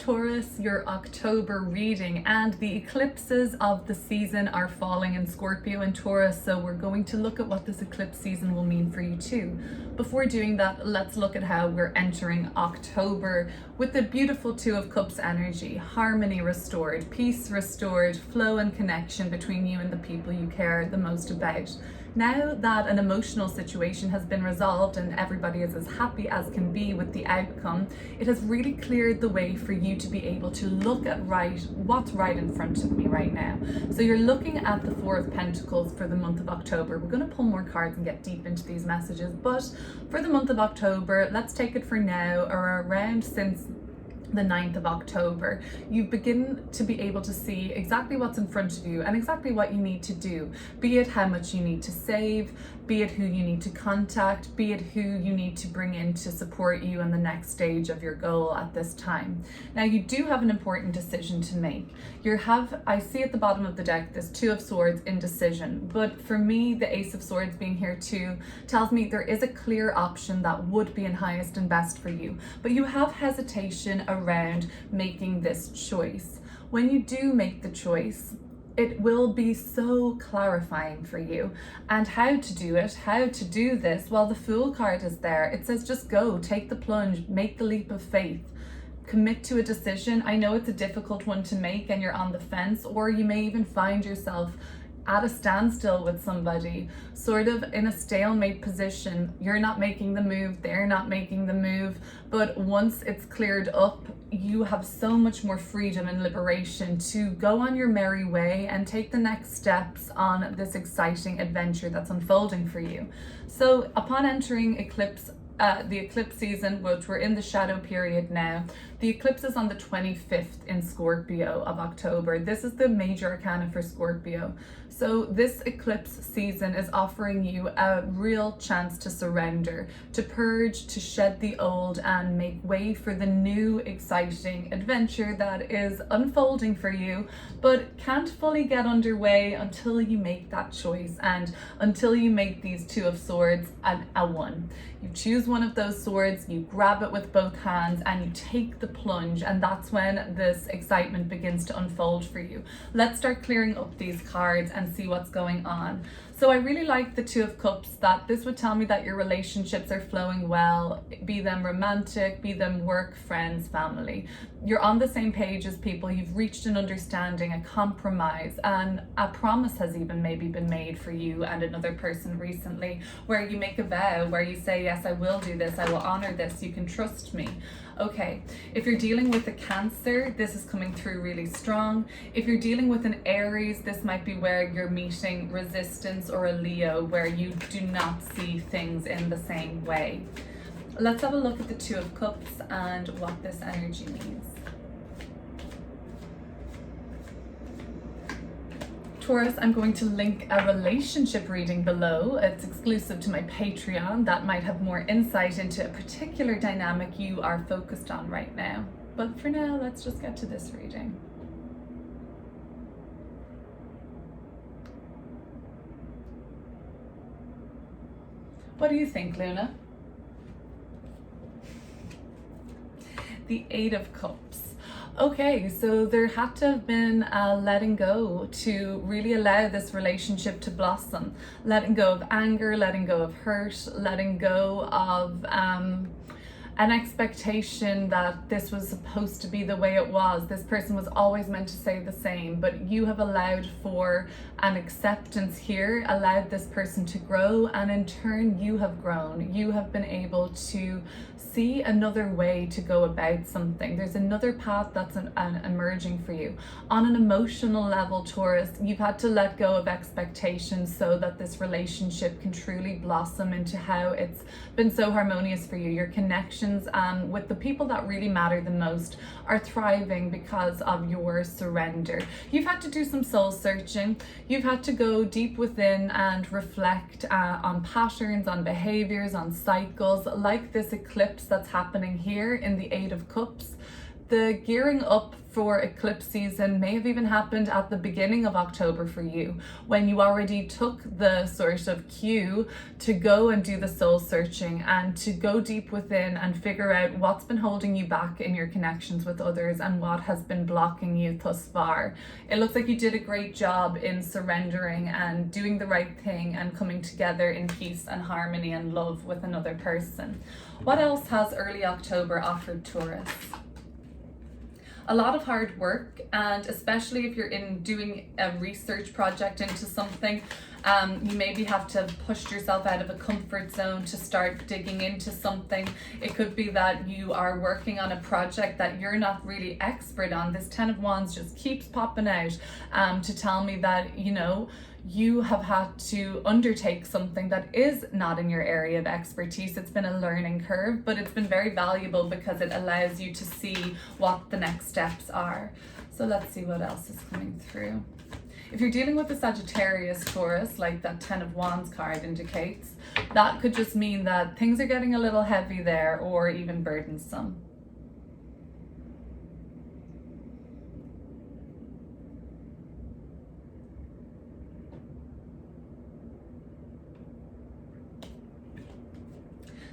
Taurus, your October reading, and the eclipses of the season are falling in Scorpio and Taurus, so we're going to look at what this eclipse season will mean for you too. Before doing that, let's look at how we're entering October with the beautiful Two of Cups energy, harmony restored, peace restored, flow and connection between you and the people you care the most about. Now that an emotional situation has been resolved and everybody is as happy as can be with the outcome, it has really cleared the way for you to be able to look at what's right in front of me right now. So you're looking at the Four of Pentacles for the month of October. We're going to pull more cards and get deep into these messages, but for the month of October, let's take it for now, or around since the 9th of October, you begin to be able to see exactly what's in front of you and exactly what you need to do, be it how much you need to save, be it who you need to contact, be it who you need to bring in to support you in the next stage of your goal at this time. Now you do have an important decision to make. I see at the bottom of the deck this Two of Swords, indecision, but for me the Ace of Swords being here too tells me there is a clear option that would be in highest and best for you, but you have hesitation around making this choice. When you do make the choice, it will be so clarifying for you, and how to do it, how to do this. Well, the Fool card is there. It says just go, take the plunge, make the leap of faith, commit to a decision. I know it's a difficult one to make and you're on the fence, or you may even find yourself at a standstill with somebody, sort of in a stalemate position. You're not making the move, they're not making the move, but once it's cleared up, you have so much more freedom and liberation to go on your merry way and take the next steps on this exciting adventure that's unfolding for you. So upon entering the eclipse season, which we're in the shadow period now, the eclipse is on the 25th in Scorpio of October. This is the major arcana for Scorpio. So this eclipse season is offering you a real chance to surrender, to purge, to shed the old and make way for the new exciting adventure that is unfolding for you, but can't fully get underway until you make that choice and until you make these Two of Swords a one. You choose one of those swords, you grab it with both hands and you take the plunge, and that's when this excitement begins to unfold for you. Let's start clearing up these cards and see what's going on. So I really like the Two of Cups, that this would tell me that your relationships are flowing well, be them romantic, be them work, friends, family. You're on the same page as people, you've reached an understanding, a compromise, and a promise has even maybe been made for you and another person recently, where you make a vow, where you say, yes, I will do this, I will honor this, you can trust me. Okay, if you're dealing with a Cancer, this is coming through really strong. If you're dealing with an Aries, this might be where you're meeting resistance, or a Leo, where you do not see things in the same way. Let's have a look at the Two of Cups and what this energy means. Taurus, I'm going to link a relationship reading below. It's exclusive to my Patreon. That might have more insight into a particular dynamic you are focused on right now. But for now, let's just get to this reading. What do you think, Luna? The Eight of Cups. Okay, so there had to have been a letting go to really allow this relationship to blossom. Letting go of anger, letting go of hurt, letting go of an expectation that this was supposed to be the way it was. This person was always meant to say the same, but you have allowed for an acceptance here, allowed this person to grow, and in turn you have grown. You have been able to see another way to go about something. There's another path that's emerging for you. On an emotional level, Taurus, you've had to let go of expectations so that this relationship can truly blossom into how it's been so harmonious for you. Your connections with the people that really matter the most are thriving because of your surrender. You've had to do some soul searching. You've had to go deep within and reflect on patterns, on behaviors, on cycles, like this eclipse that's happening here in the Eight of Cups. the gearing up for eclipse season may have even happened at the beginning of October for you, when you already took the sort of cue to go and do the soul searching and to go deep within and figure out what's been holding you back in your connections with others and what has been blocking you thus far. It looks like you did a great job in surrendering and doing the right thing and coming together in peace and harmony and love with another person. What else has early October offered, Taurus? A lot of hard work, and especially if you're doing a research project into something, you maybe have to push yourself out of a comfort zone to start digging into something. It could be that you are working on a project that you're not really expert on. This Ten of Wands just keeps popping out to tell me that, you know, you have had to undertake something that is not in your area of expertise. It's been a learning curve, but it's been very valuable because it allows you to see what the next steps are. So let's see what else is coming through. If you're dealing with a Sagittarius, Taurus, like that Ten of Wands card indicates, that could just mean that things are getting a little heavy there or even burdensome.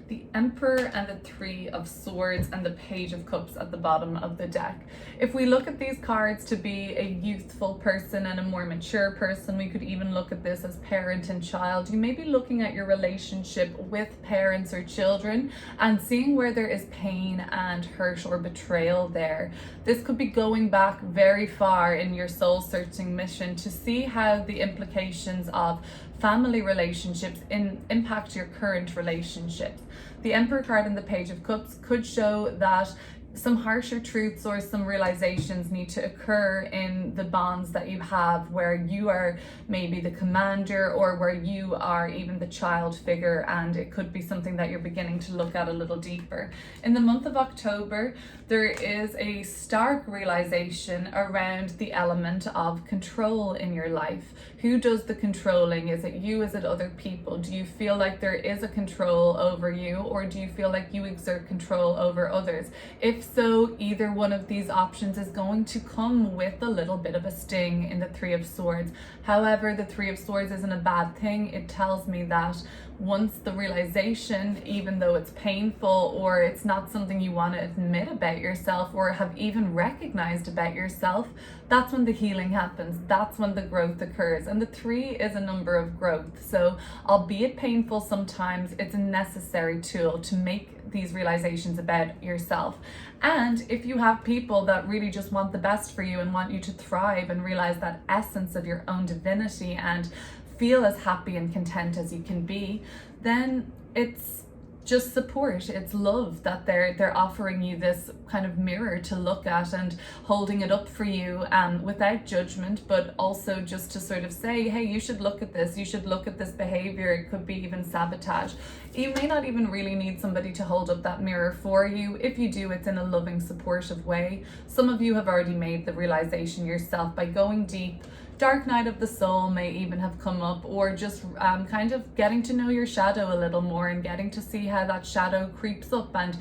The Emperor and the Three of Swords and the Page of Cups at the bottom of the deck. If we look at these cards to be a youthful person and a more mature person, we could even look at this as parent and child. You may be looking at your relationship with parents or children and seeing where there is pain and hurt or betrayal there. This could be going back very far in your soul searching mission to see how the implications of family relationships impact your current relationships. The Emperor card and the Page of Cups could show that some harsher truths or some realizations need to occur in the bonds that you have, where you are maybe the commander or where you are even the child figure, and it could be something that you're beginning to look at a little deeper. In the month of October, there is a stark realization around the element of control in your life. Who does the controlling? Is it you? Is it other people? Do you feel like there is a control over you, or do you feel like you exert control over others? If so, either one of these options is going to come with a little bit of a sting in the Three of Swords. However, the Three of Swords isn't a bad thing. It tells me that once the realization, even though it's painful or it's not something you want to admit about yourself or have even recognized about yourself, that's when the healing happens. That's when the growth occurs. And the 3 is a number of growth. So albeit painful sometimes, it's a necessary tool to make these realizations about yourself. And if you have people that really just want the best for you and want you to thrive and realize that essence of your own divinity and feel as happy and content as you can be, then it's just support, it's love that they're offering you this kind of mirror to look at and holding it up for you without judgment, but also just to sort of say, hey, you should look at this, you should look at this behavior. It could be even sabotage. You may not even really need somebody to hold up that mirror for you. If you do, it's in a loving, supportive way. Some of you have already made the realization yourself by going deep. Dark night of the soul may even have come up, or just kind of getting to know your shadow a little more and getting to see how that shadow creeps up and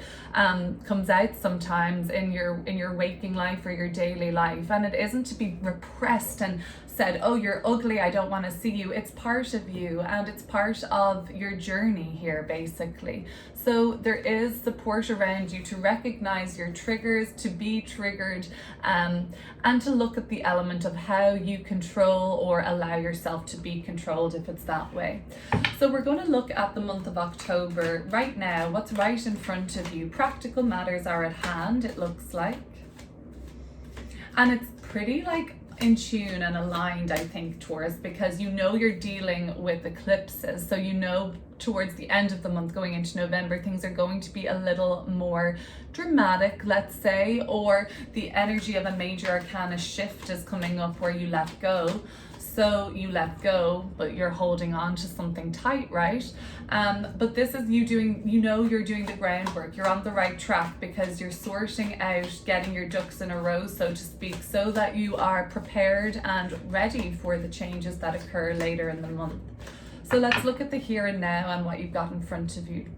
comes out sometimes in your waking life or your daily life. And it isn't to be repressed and said, oh, you're ugly, I don't want to see you. It's part of you and it's part of your journey here, basically. So there is support around you to recognize your triggers, to be triggered, and to look at the element of how you control or allow yourself to be controlled if it's that way. So we're going to look at the month of October right now, what's right in front of you. Practical matters are at hand, it looks like. And it's pretty like in tune and aligned, I think, Taurus, because you know you're dealing with eclipses. So you know towards the end of the month going into November, things are going to be a little more dramatic, let's say, or the energy of a major arcana shift is coming up where you let go. So you let go, but you're holding on to something tight, right? But this is you doing, you know, you're doing the groundwork. You're on the right track because you're sorting out, getting your ducks in a row, so to speak, so that you are prepared and ready for the changes that occur later in the month. So let's look at the here and now and what you've got in front of you. . . . . . . . . . . . . . . . . . . . . . . . . . . . . . . . . . . . . . . . . . . . . . . . . . . . . . . . . . .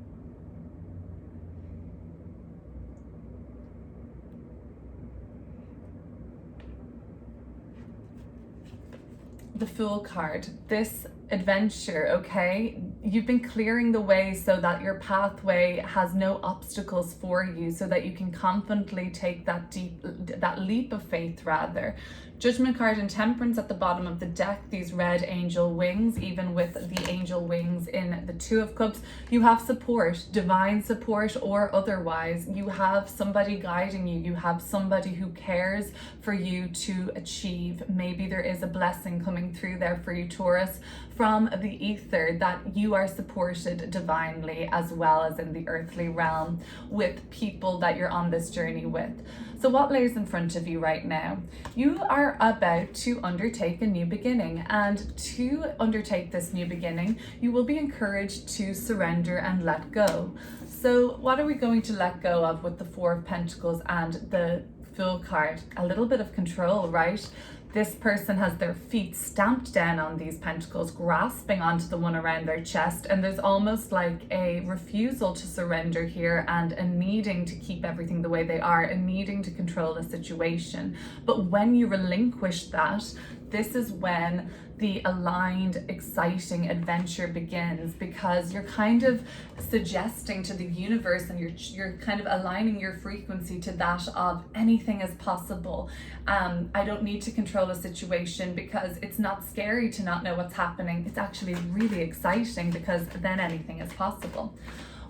the Fool card, this adventure, okay, you've been clearing the way so that your pathway has no obstacles for you, so that you can confidently take that leap of faith rather. Judgment card and Temperance at the bottom of the deck, these red angel wings, even with the angel wings in the Two of Cups. You have support, divine support or otherwise. You have somebody guiding you. You have somebody who cares for you to achieve. Maybe there is a blessing coming through there for you, Taurus, from the ether, that you are supported divinely as well as in the earthly realm with people that you're on this journey with. So what lays in front of you right now? You are about to undertake a new beginning, and to undertake this new beginning, you will be encouraged to surrender and let go. So what are we going to let go of with the Four of Pentacles and the Fool card? A little bit of control, right? This person has their feet stamped down on these pentacles, grasping onto the one around their chest, and there's almost like a refusal to surrender here and a needing to keep everything the way they are, a needing to control the situation. But when you relinquish that, this is when the aligned, exciting adventure begins, because you're kind of suggesting to the universe and you're kind of aligning your frequency to that of anything is possible. I don't need to control a situation because it's not scary to not know what's happening. It's actually really exciting because then anything is possible.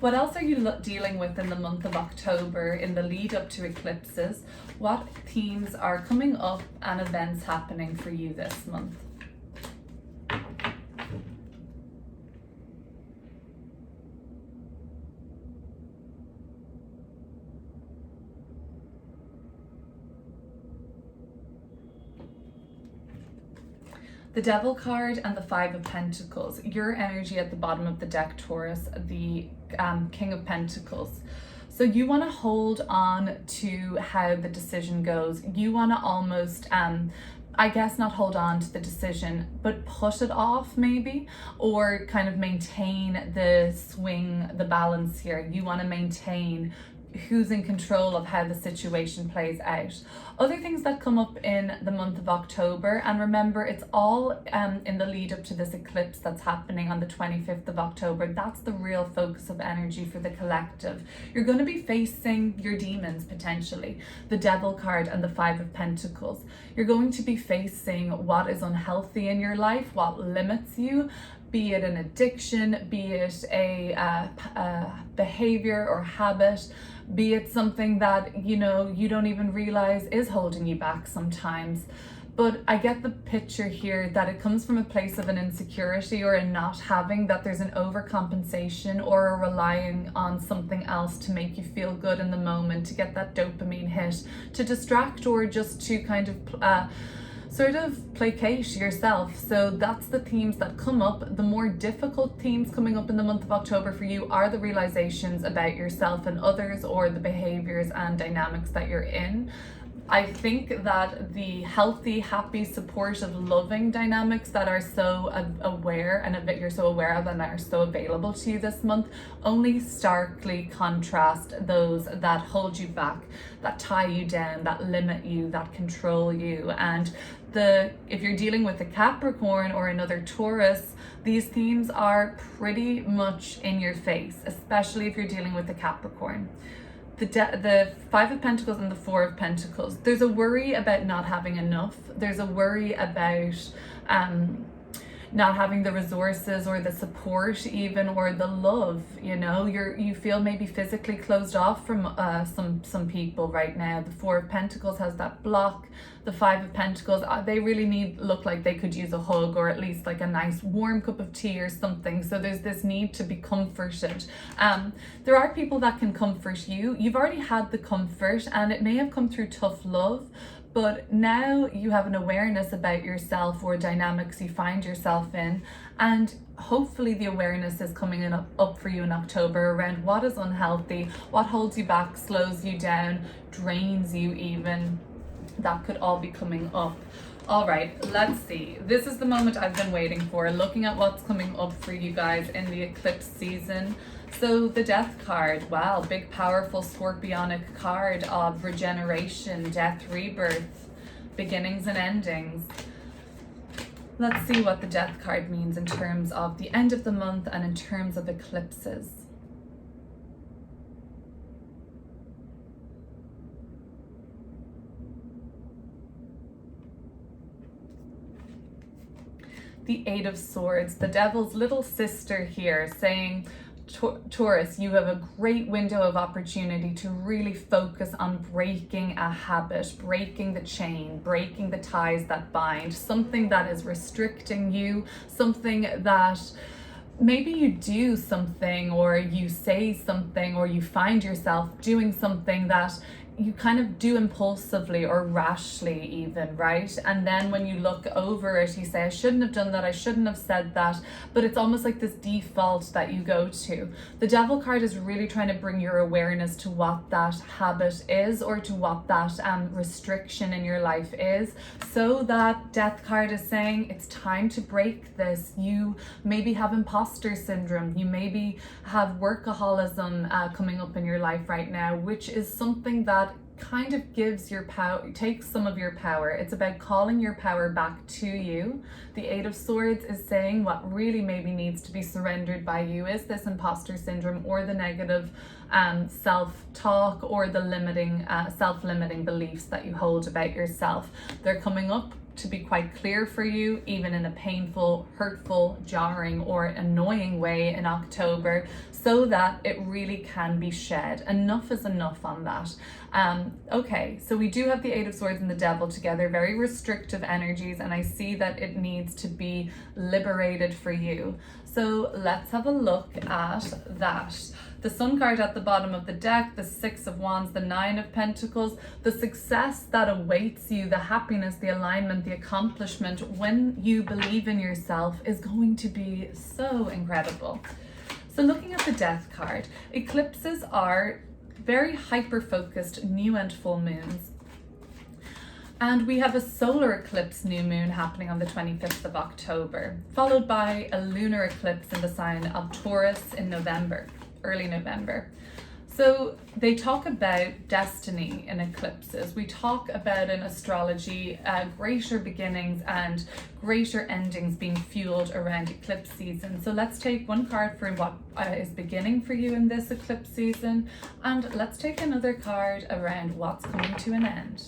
What else are you dealing with in the month of October in the lead up to eclipses? What themes are coming up and events happening for you this month? The Devil card and the Five of Pentacles. Your energy at the bottom of the deck, Taurus, the King of Pentacles. So you want to hold on to how the decision goes. You want to almost, I guess not hold on to the decision, but put it off maybe, or kind of maintain the swing, the balance here. You want to maintain who's in control of how the situation plays out. Other things that come up in the month of October, and remember it's all in the lead up to this eclipse that's happening on the 25th of October. That's the real focus of energy for the collective. You're going to be facing your demons potentially, the Devil card and the Five of Pentacles. You're going to be facing what is unhealthy in your life, what limits you, be it an addiction, be it a behavior or habit, be it something that, you know, you don't even realize is holding you back sometimes. But I get the picture here that it comes from a place of an insecurity or a not having, that there's an overcompensation or a relying on something else to make you feel good in the moment, to get that dopamine hit, to distract, or just to kind of sort of placate yourself. So that's the themes that come up. The more difficult themes coming up in the month of October for you are the realizations about yourself and others, or the behaviors and dynamics that you're in. I think that the healthy, happy, supportive, loving dynamics that are so aware and that you're so aware of and are so available to you this month only starkly contrast those that hold you back, that tie you down, that limit you, that control you. And if you're dealing with a Capricorn or another Taurus, these themes are pretty much in your face, especially if you're dealing with a Capricorn. The Five of Pentacles and the Four of Pentacles, there's a worry about not having enough. There's a worry about not having the resources or the support even, or the love, you know. You feel maybe physically closed off from some people right now. The Four of Pentacles has that block. The Five of Pentacles, they really look like they could use a hug, or at least like a nice warm cup of tea or something. So there's this need to be comforted. There are people that can comfort you. You've already had the comfort, and it may have come through tough love, but now you have an awareness about yourself or dynamics you find yourself in, and hopefully the awareness is coming up for you in October around what is unhealthy, what holds you back, slows you down, drains you even. That could all be coming up. All right, let's see. This is the moment I've been waiting for, looking at what's coming up for you guys in the eclipse season. So the Death card, wow, big powerful scorpionic card of regeneration, death, rebirth, beginnings and endings. Let's see what the Death card means in terms of the end of the month and in terms of eclipses. The Eight of Swords, the Devil's little sister here, saying, Taurus, you have a great window of opportunity to really focus on breaking a habit, breaking the chain, breaking the ties that bind, something that is restricting you, something that maybe you do something or you say something or you find yourself doing something that you kind of do impulsively or rashly even, right? And then when you look over it, you say, I shouldn't have done that, I shouldn't have said that, but it's almost like this default that you go to. The Devil card is really trying to bring your awareness to what that habit is or to what that restriction in your life is. So that Death card is saying it's time to break this. You maybe have imposter syndrome, you maybe have workaholism coming up in your life right now, which is something that kind of gives your power, takes some of your power. It's about calling your power back to you. The Eight of Swords is saying what really maybe needs to be surrendered by you is this imposter syndrome or the negative self-talk or the limiting, self-limiting beliefs that you hold about yourself. They're coming up to be quite clear for you, even in a painful, hurtful, jarring, or annoying way in October, so that it really can be shed. Enough is enough on that. Okay, so we do have the Eight of Swords and the Devil together, very restrictive energies, and I see that it needs to be liberated for you. So let's have a look at that. The Sun card at the bottom of the deck, the Six of Wands, the Nine of Pentacles, the success that awaits you, the happiness, the alignment, the accomplishment when you believe in yourself is going to be so incredible. So looking at the Death card, eclipses are very hyper-focused new and full moons. And we have a solar eclipse new moon happening on the 25th of October, followed by a lunar eclipse in the sign of Taurus in November, early November. So they talk about destiny in eclipses. We talk about in astrology greater beginnings and greater endings being fueled around eclipse season. So let's take one card for what is beginning for you in this eclipse season, and let's take another card around what's coming to an end.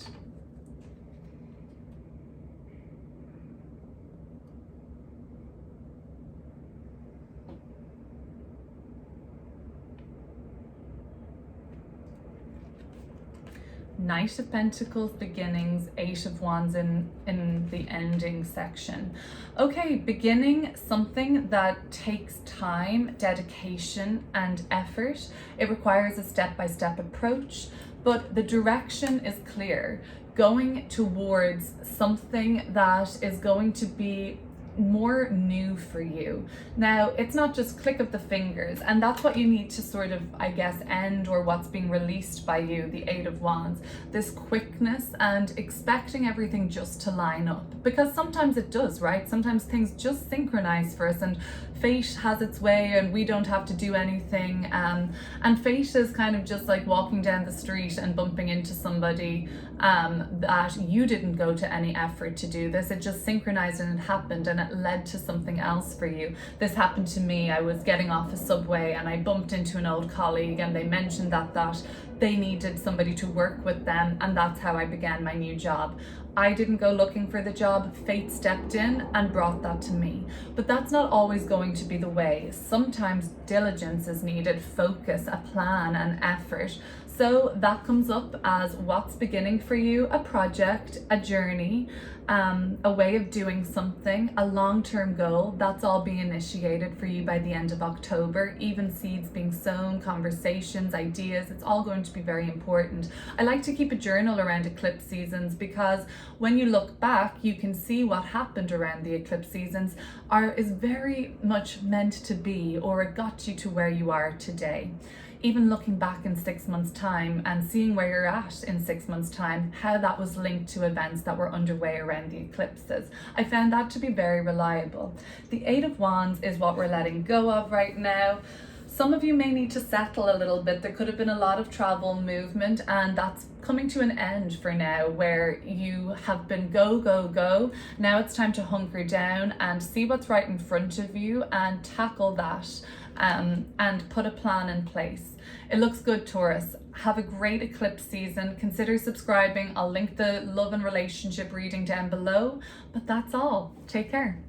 Knight of Pentacles, beginnings, Eight of Wands in the ending section. Okay, beginning something that takes time, dedication, and effort. It requires a step-by-step approach, but the direction is clear. Going towards something that is going to be more new for you. Now, it's not just click of the fingers, and that's what you need to sort of, I guess, end, or what's being released by you, the Eight of Wands. This quickness and expecting everything just to line up, because sometimes it does, right? Sometimes things just synchronize for us and fate has its way and we don't have to do anything. And fate is kind of just like walking down the street and bumping into somebody that you didn't go to any effort to do this. It just synchronized and it happened, and it led to something else for you. This happened to me. I was getting off a subway and I bumped into an old colleague, and they mentioned that they needed somebody to work with them, and that's how I began my new job. I didn't go looking for the job, fate stepped in and brought that to me. But that's not always going to be the way. Sometimes diligence is needed, focus, a plan, and effort. So that comes up as what's beginning for you, a project, a journey, a way of doing something, a long-term goal. That's all being initiated for you by the end of October. Even seeds being sown, conversations, ideas, it's all going to be very important. I like to keep a journal around eclipse seasons, because when you look back, you can see what happened around the eclipse seasons is very much meant to be, or it got you to where you are today. Even looking back in 6 months' time and seeing where you're at in 6 months' time, how that was linked to events that were underway around the eclipses. I found that to be very reliable. The Eight of Wands is what we're letting go of right now. Some of you may need to settle a little bit. There could have been a lot of travel movement, and that's coming to an end for now, where you have been go, go, go. Now it's time to hunker down and see what's right in front of you and tackle that, and put a plan in place. It looks good, Taurus. Have a great eclipse season. Consider subscribing. I'll link the love and relationship reading down below. But that's all. Take care.